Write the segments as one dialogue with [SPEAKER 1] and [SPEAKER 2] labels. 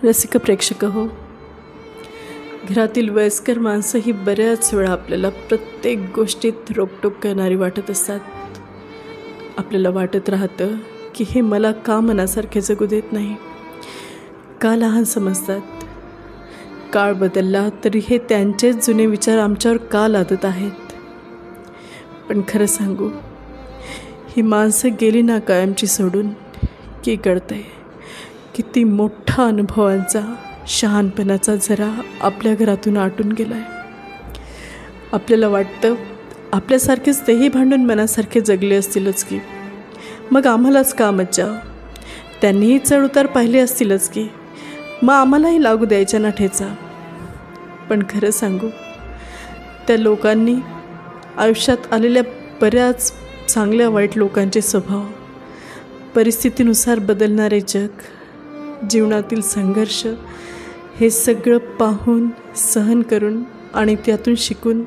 [SPEAKER 1] रसिक प्रेक्षक हो, घरातील वयस्कर माणसं ही बऱ्याच वेळा आपल्याला प्रत्येक गोष्टीत रोकटोक करणारी वाटत असतात. आपल्याला वाटत राहतं की हे मला का मनासारखे जगू देत नाही, का लहान समजतात. काळ बदलला तरी हे त्यांचेच जुने विचार आमच्यावर का लादत आहेत. पण खरं सांगू, ही माणसं गेली ना कायमची सोडून की कळतंय किती मोठा अनुभवांचा शहाणपणाचा झरा आपल्या घरातून आटून गेला आहे. आपल्याला वाटतं आपल्यासारखेच तेही भांडून मनासारखे जगले असतीलच की, मग आम्हालाच का मज्जा. त्यांनीही चढउतार पाहिले असतीलच की, मग आम्हालाही लागू द्यायच्या ना ठेचा. पण खरं सांगू, त्या लोकांनी आयुष्यात आलेल्या बऱ्याच चांगल्या वाईट लोकांचे स्वभाव, परिस्थितीनुसार बदलणारे जग, जीवनातील संघर्ष, हे सगळं पाहून, सहन करून आणि त्यातून शिकून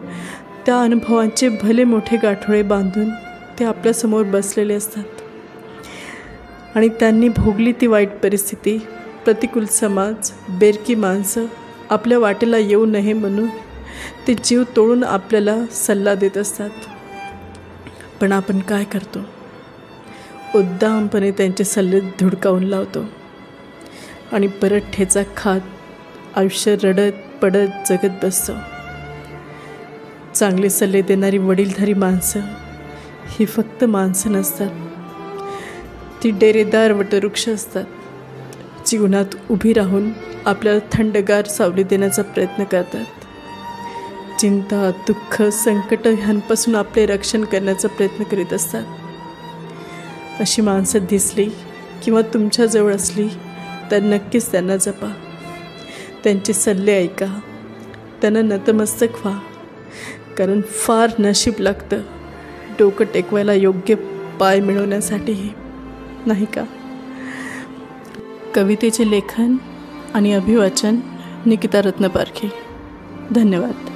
[SPEAKER 1] त्या अनुभवांचे भले मोठे गाठोडे बांधून ते आपल्यासमोर बसलेले असतात. आणि त्यांनी भोगली ती वाईट परिस्थिती, प्रतिकूल समाज, बेरकी माणसं आपल्या वाटेला येऊ नये म्हणून ते जीव तोडून आपल्याला सल्ला देत असतात. पण आपण काय करतो? उद्दामपणे त्यांचे सल्ले धुडकावून लावतो आणि परत ठेचा खात आयुष्य रडत पडत जगत बसतो. चांगले सल्ले देणारी वडीलधारी माणसं ही फक्त माणसं नसतात, ती डेरेदार वटवृक्ष असतात. जीवनात उभी राहून आपल्याला थंडगार सावली देण्याचा प्रयत्न करतात. चिंता, दुःख, संकट ह्यांपासून आपले रक्षण करण्याचा प्रयत्न करीत असतात. अशी माणसं दिसली किंवा तुमच्याजवळ असली तर नक्कीच त्यांना जपा, त्यांचे सल्ले ऐका, त्यांना नतमस्तक व्हा. कारण फार नशीब लागतं डोकं टेकवायला योग्य पाय मिळवण्यासाठीही, नाही का? कवितेचे लेखन आणि अभिवाचन निकिता रत्नपारखी. धन्यवाद.